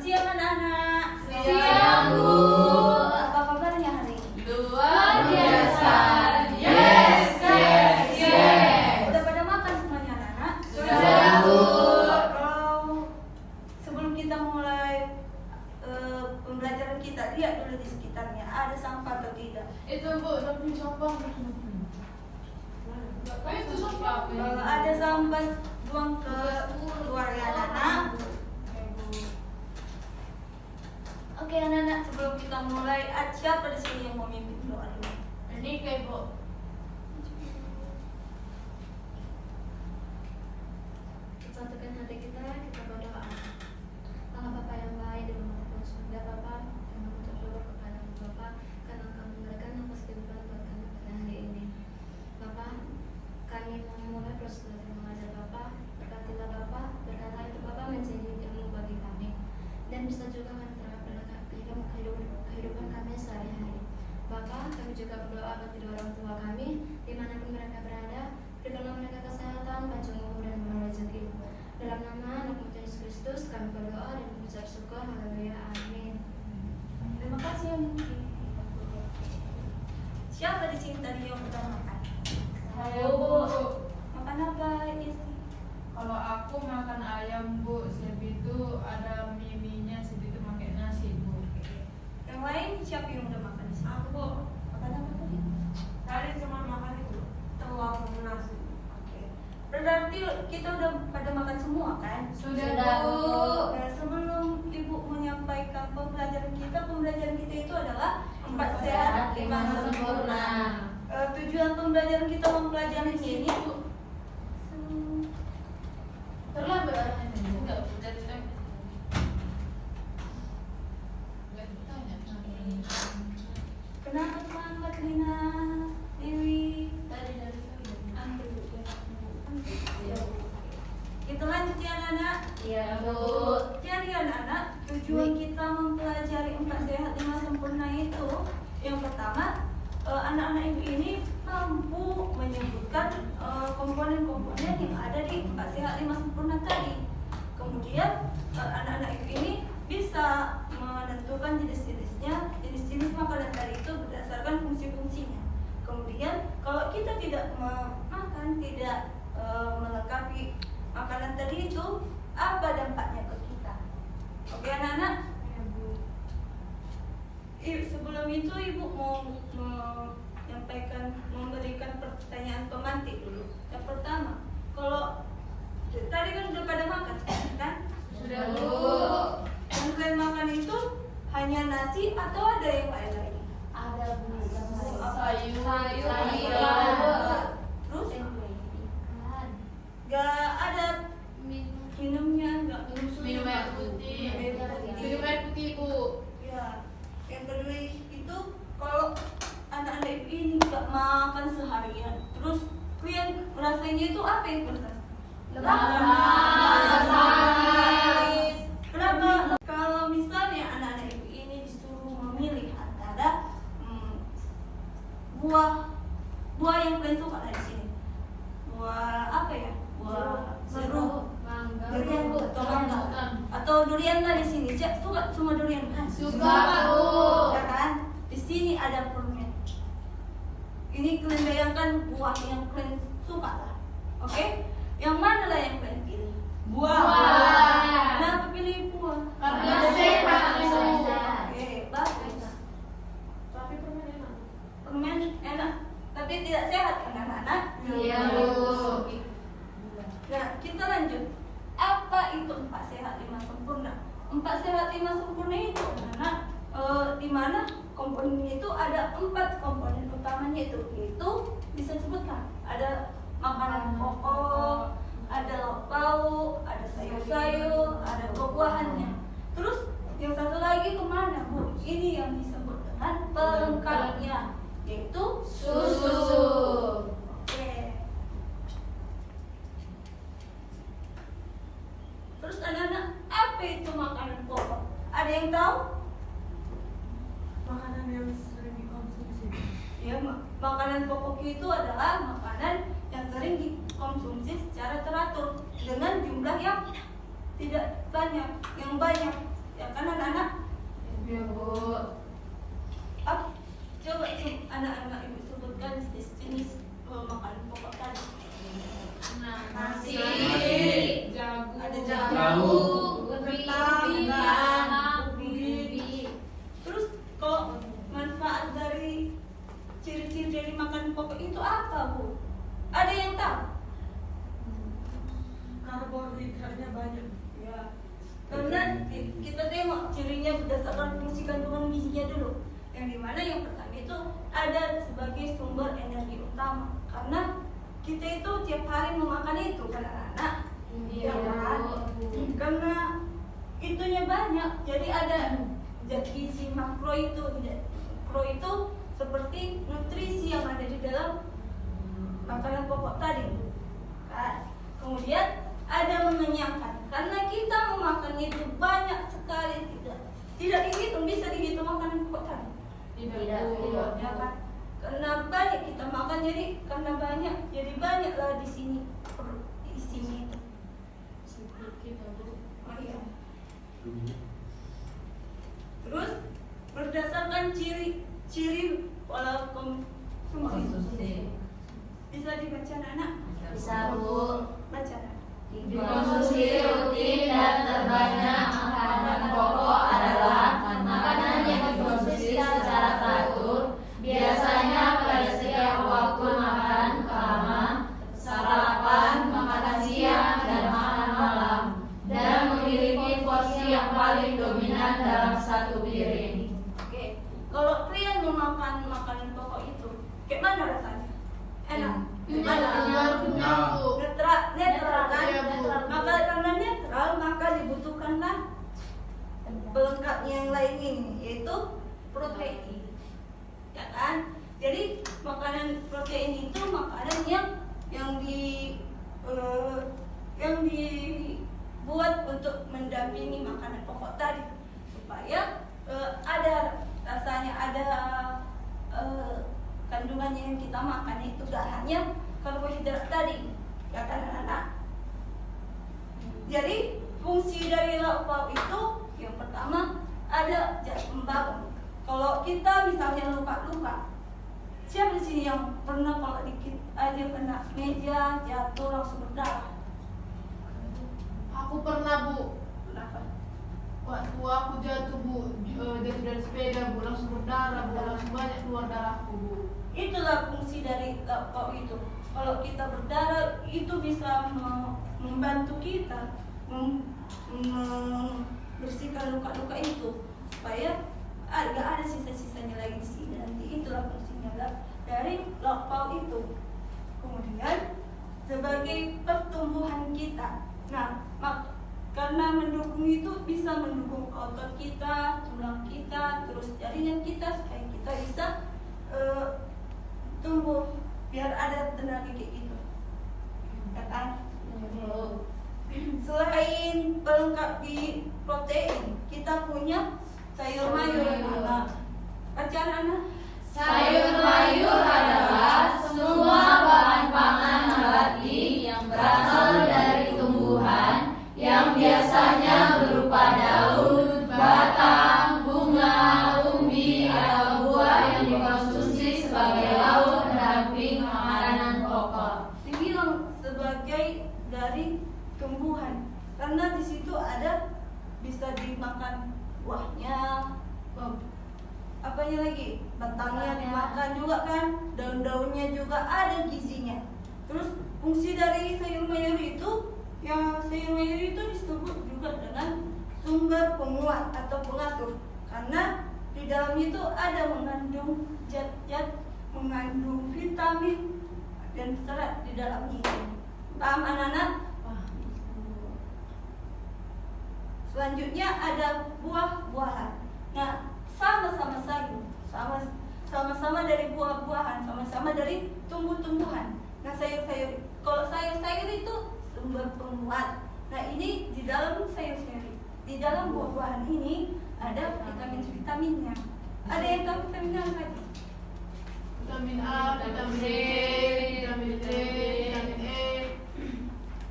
siang anak-anak. Siang, Bu. Apa kabarnya hari ini? Luar biasa. Yes, yes, yes. Udah pada makan semuanya anak-anak? Sudah, Bu. Kalau sebelum kita mulai pembelajaran kita, lihat dulu di sekitarnya ada sampah atau tidak. Itu Bu, tapi sampah. Itu sampah. Kalau ada sampah, buang ke luar ya anak-anak. Oke anak-anak, sebelum kita mulai, siapa di sini yang mau mimpin doa dulu? Ini kayak Bu. Satukan hati kita berdoa. Allah Bapa yang baik di rumah Tuhan surga, Bapa, kami mengucap syukur kepada Bapa karena Engkau memberikan nafas kehidupan buat kami pada hari ini. Bapa, kami mau memulai proses belajar mengajar Bapa. Berkatilah Bapa, berkata itu Bapa menjadi ilmu bagi kami dan bisa juga menerapkan kehidupan kami sehari-hari. Bapa, kami juga berdoa bagi kedua orang tua kami dimanapun mereka berada. Berikanlah mereka kesehatan, panjang umur dan murah rezeki. Dalam nama anak Tuhan Yesus Kristus kami berdoa dan mengucap syukur. Haleluya. Amin. Terima kasih yang mimpin. Siapa di sini tadi yang udah makan? Saya Bu. Makan apa istri? Kalau aku makan ayam Bu, segitu ada mie-nya segitu pakai nasi Bu. Yang lain siapa yang udah makan di sini? Aku Bu. Makan apa tadi? Tadi cuma makan itu telur sama nasi. Oke. Berarti kita udah pada makan semua kan? Sudah, Bu. Nah, sebelum Ibu menyampaikan pembelajaran kita itu adalah 4 sehat 5 sempurna. Tujuan pembelajaran kita mempelajari ini Terlambat arahnya. Enggak, udah ditanya. Enggak ditanya. kenapa terlambat Lina, Dewi? Tadi dari Kita lanjut ya anak-anak. Iya, Bu. Jadi anak-anak, tujuan kita mempelajari 4 sehat 5 sempurna itu yang pertama, anak-anak ibu ini mampu menyebutkan komponen-komponen yang ada di 4 sehat 5 sempurna tadi. Kemudian anak-anak ibu ini bisa menentukan jenis-jenis makanan tadi itu berdasarkan fungsi-fungsinya. Kemudian kalau kita tidak makan, tidak melengkapi makanan tadi itu, apa dampaknya ke kita? Oke anak-anak? Sebelum itu ibu mau memberikan pertanyaan pemantik dulu. Yang pertama, kalau tadi kan udah pada makan kan? Sudah Bu. Yang kalian makan itu hanya nasi atau ada yang lain lagi? Ada Bu. Sayur. Terus gak ada minumnya, gak Minum air putih. Minum air putih Bu. Ya, yang kedua itu kalau anak-anak ibu ini nggak makan seharian, terus kalian rasanya itu apa yang pertama? Sakit. Kenapa? Kalau misalnya anak-anak ibu ini disuruh memilih antara buah yang kalian suka dari sini, buah apa ya? Buah jeruk, durian atau mangga, atau durian lah di sini. Cak suka semua durian kan? Suka, Bu. Ya kan? Di sini ada permen. Ini kalian bayangkan buah yang kalian suka lah. Oke? Yang mana lah yang kalian pilih? Buah. Kenapa pilih buah? Karena sehat Bu. Oke, bagus. Tapi permen enak. Permen enak, tapi tidak sehat kan anak-anak? Iya Bu. Nah, kita lanjut. Apa itu 4 sehat 5 sempurna? 4 sehat 5 sempurna itu anak-anak di mana komponennya itu ada 4 komponen utamanya itu, yaitu bisa sebutkan ada makanan pokok, ada lauk pauk, ada sayur-sayur, ada buah-buahannya. Terus yang satu lagi kemana Bu? Ini yang disebut dengan pelengkapnya, yaitu Susu. Oke. Terus anak-anak, apa itu makanan pokok? Ada yang tahu? Makanan yang sering dikonsumsi. Ya, makanan pokok itu adalah makanan yang sering dikonsumsi secara teratur dengan jumlah yang tidak banyak, yang banyak. ya kan anak-anak? Ya Bu. Coba anak-anak ibu sebutkan jenis makanan pokok tadi. Nasi, Jagung. Ada Jagung. ubi. Terus kalau manfaat dari ciri-ciri dari makanan pokok itu apa, Bu? Ada yang tahu? Karbohidratnya banyak. Ya. Karena kita tengok cirinya berdasarkan fungsi kandungan gizinya dulu. Yang dimana yang pertama itu ada sebagai sumber energi utama. Karena kita itu tiap hari memakan itu kan anak-anak. Iya, kan? Karena itunya banyak. Jadi ada zat gizi makro itu. Makro itu seperti nutrisi yang ada di dalam makanan pokok tadi. Kan? Kemudian ada mengenyangkan. Karena kita memakannya itu banyak sekali, tidak dihitung, bisa dihitung makanan pokok tadi. Tidak. Ya kan? Karena banyak kita makan, jadi karena banyak, jadi banyaklah di sini isinya itu. Oh iya. Terus berdasarkan ciri pola konsumsi. Bisa dibaca anak? Bisa Bu. Baca. Dikonsumsi rutin dan terbanyak makanan pokok adalah makanan yang dikonsumsi secara teratur, biasanya pada setiap waktu makan, pertama, sarapan, makan siang, dan makan malam, dan memiliki porsi yang paling dominan dalam satu piring. Oke. Kalau kalian memakan makanan pokok itu, kayak mana rasanya? Enak. Netral kan? Maka karena netral, maka dibutuhkanlah pelengkapnya yang lain ini, yaitu protein. Ya kan? Jadi makanan protein itu makanan yang dibuat untuk mendampingi makanan pokok tadi, supaya ada rasanya, ada kandungannya yang kita makan itu gak hanya karbohidrat tadi, ya kan anak-anak? Jadi fungsi dari lauk pauk itu yang pertama ada zat pembangun. Kalau kita misalnya luka-luka, siapa di sini yang pernah kalau dikit aja kena meja jatuh langsung berdarah? Aku pernah Bu. Kenapa? Waktu aku jatuh Bu, jatuh dari sepeda Bu, langsung berdarah Bu, langsung banyak keluar darahku Bu. Itulah fungsi dari lauk pauk itu. Kalau kita berdarah itu bisa membantu kita membersihkan luka-luka itu supaya nggak ada sisa-sisanya lagi di sini. Nanti itulah fungsinya dari lauk pauk itu. Kemudian sebagai pertumbuhan kita. Nah, karena mendukung itu bisa mendukung otot kita, tulang kita, terus jaringan kita supaya kita bisa tumbuh biar ada tenaga kayak gitu. Ya kan? Selain pelengkap di protein, kita punya sayur mayur. Bacaan anak. Sayur mayur adalah semua bahan pangan nabati yang berasal dari tumbuhan yang biasanya berupa daun, batang, bunga, umbi, atau buah yang dikonsumsi sebagai lauk pendamping makanan pokok. Dibilang sebagai dari tumbuhan karena di situ ada bisa dimakan buahnya, apanya lagi, batangnya dimakan juga kan, daun-daunnya juga ada gizinya. Terus fungsi dari sayur mayur itu, yang sayur mayur itu disebut juga dengan sumber penguat atau pengatur, karena di dalamnya itu ada mengandung zat-zat, mengandung vitamin dan serat di dalamnya. Paham anak-anak? Selanjutnya ada buah-buahan. Nah, sama-sama sayur, sama-sama dari buah-buahan, sama-sama dari tumbuh-tumbuhan. Nah, sayur-sayur, kalau sayur-sayur itu sumber penguat. Nah, ini di dalam sayur-sayur, di dalam buah-buahan ini ada vitamin-vitaminnya. Ada yang tahu vitamin apa lagi? Vitamin A, vitamin D, vitamin D, vitamin E.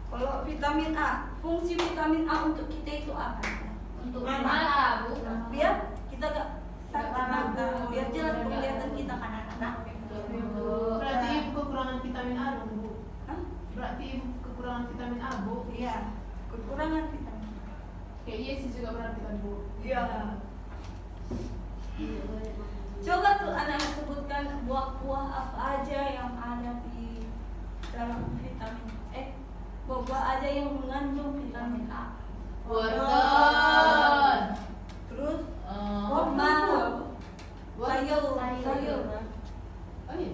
Kalau vitamin A, fungsi vitamin A untuk kita itu apa? Untuk Mata. mata, Bu. Biar kita gak sakit mata, biar jelas penglihatan kita kan anak-anak. Berarti ibu kekurangan vitamin A dong, Bu. Hah? Berarti ibu kekurangan vitamin A, Bu. Iya, kekurangan vitamin. Kayak iya sih juga berarti kan, Bu. Iya. Coba tuh anak sebutkan buah-buah apa aja yang ada di dalam vitamin buah-buah aja yang mengandung vitamin A. Wortel. Terus Wortel. sayur. Oh iya.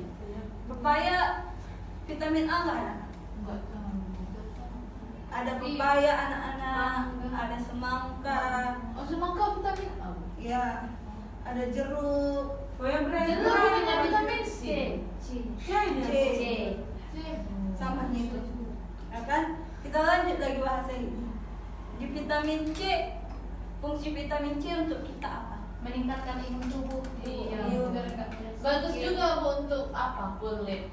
Pepaya vitamin A nggak ada? Enggak tahu. Ada pepaya anak-anak, ada semangka, Oh, semangka vitamin A. Bu. ya, ada jeruk, Jeruk punya vitamin C. C. C, C. sama itu. Ya kan? Kita lanjut lagi bahasa ini. Di vitamin C, fungsi vitamin C untuk kita apa? Meningkatkan imun tubuh. Iya. Bagus Bagus juga Bu untuk apa? Kulit.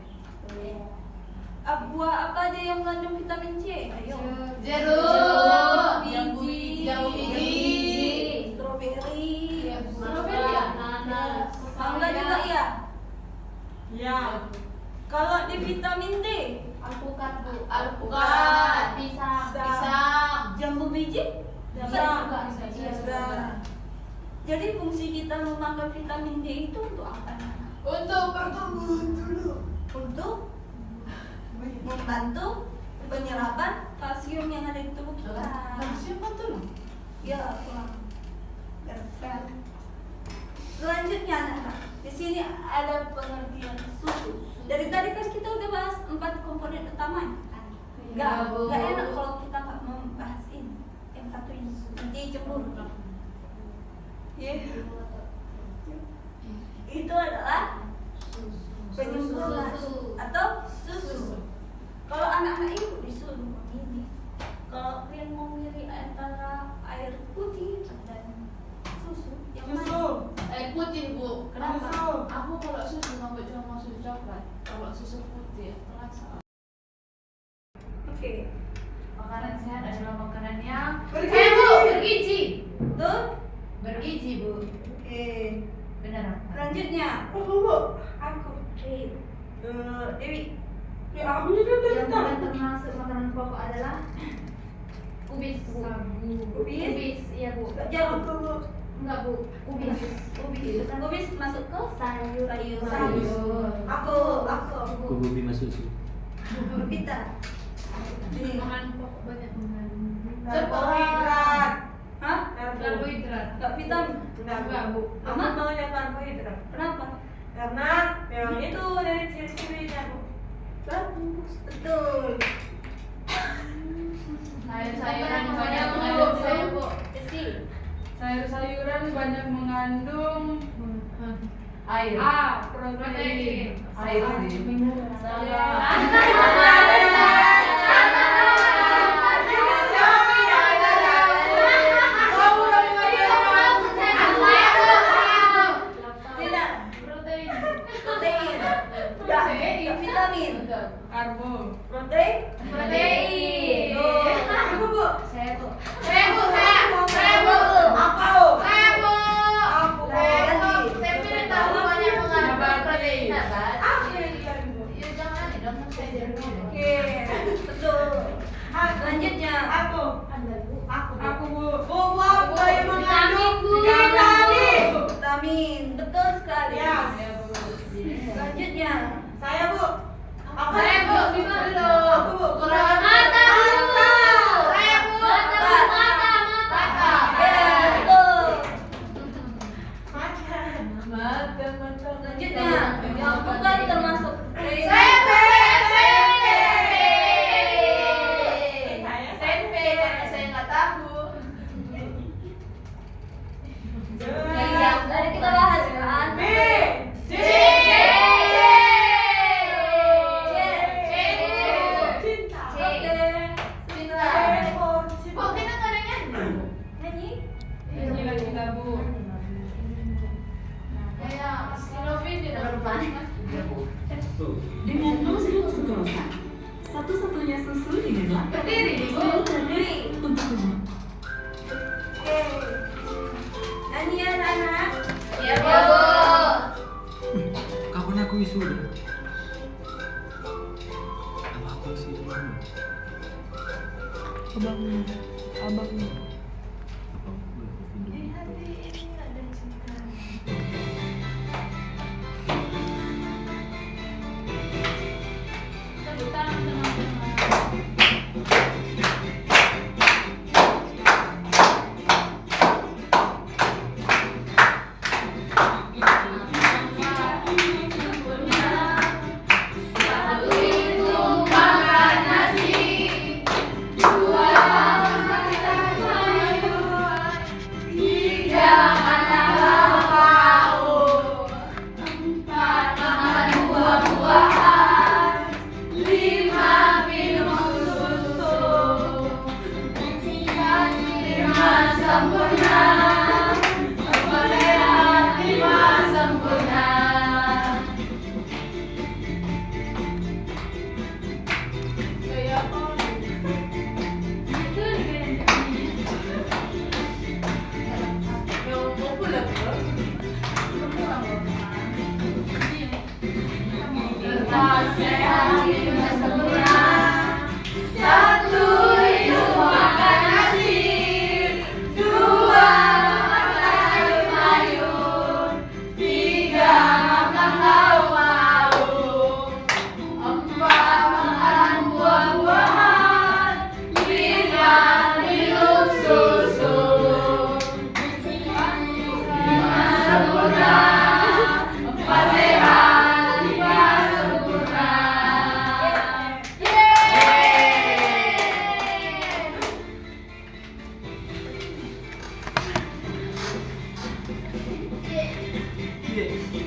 Buah apa aja yang mengandung vitamin C? Ayo. Jeruk, Jambu jambu biji, stroberi, Stroberi ya? nanas, mangga juga ya. Ya. Kalau di vitamin D, alpukat, Bu. alpukat, Pisang. pisang. jambu biji, Bisa. bisa. Jadi fungsi kita memakan vitamin D itu untuk apa? Untuk pertumbuhan dulu. Untuk membantu penyerapan kalsium yang ada di tubuh kita. Kalsium kan tuh. Ya, kurang. Selanjutnya anak-anak, di sini ada pengertian susu. Dari tadi kan kita udah bahas 4 komponen utama. Ya, Bu. Nggak enak kalau kita nggak membahas ini. Yang satu ini nanti cemburu. Ya. Itu adalah penyempurna Susu. atau susu. Kalau anak-anak ibu disuruh memilih, kalau kalian mau milih antara air putih dan susu, yang mana? Susu. Air putih Bu. Kenapa? Susu. Aku kalau susu nggak cuma mau susu coklat. Kalau susu putih terasa. Oke, Makanan sehat adalah makanan yang Bergizi. Bu, bergizi. tuh. Bergizi Bu. Oke, Benar. selanjutnya Bu. aku. Dewi. Ya aku juga Yang tahu. bukan termasuk makanan pokok adalah kubis, Bu. Kubis? Iya, Bu. Nggak jauh. Enggak, Bu. Kubis. Kubis. Kubis masuk ke Sayur. sayur. Aku. Kububi mas susu. Pita. Ini. Makanan pokok banyak mengandung Karbohidrat. Hah? karbohidrat. Nggak vitamin. Enggak, Bu. Aku maunya karbohidrat. Kenapa? Karena memang itu dari ciri-cirinya, Bu. Bagus. Betul. Sayur-sayuran banyak Bu. mengandung sayur Bu. Esi. Sayur-sayuran banyak mengandung Air. A. Protein. Air sih. Tidak. Protein. Protein. Nggak vitamin. Karbo. Protein. Protein. Tuh. Aku, Bu. Saya, Bu. Aku yang dicari, Bu. Oke. Betul. Selanjutnya. Aku. Aku, Aku, Bu. Buah yang mengandung Bu. vitamin. Vitamin. Betul sekali. Ya. Selanjutnya. Saya, Bu. Aku. Saya, Bu. Aku, Bu. Mata. Ya, betul. Makan. Selanjutnya. Yang bukan termasuk protein. Saya. Tempe karena saya nggak tahu. Yang tadi kita bahas kan. B. C. Cinta. Oke. Cinta. Bu, kita nggak ada nyanyi. Nyanyi. Ini lagi kita, Bu. Kayak si Novi di dalam Dengan Osmo Sutrosa, satu-satunya susu dengan lakban Berdiri, Bu. untuk semua. Oke. Nyanyi ya anak-anak. Iya, Bu. Kapan aku wisuda? Apa aku sih? Abangnya. Apa aku? Di hati ini ada cinta. Tepuk tangan teman-teman. Satu itu makan nasi, dua makan sayur, tiga makan lauk, empat makan buah-buahan, lima minum susu, lima sempurna, apa sehat lima sempurna. Gaya apa? Itu digaya-gayanya. Yang populer tuh. Tetap sehat lima sempurna. Satu itu makan nasi, dua makan sayur-mayur, tiga makan lauk-lauk, empat makan buah-buahan, lima minum susu, lima sempurna, empat sehat lima sempurna. Iya.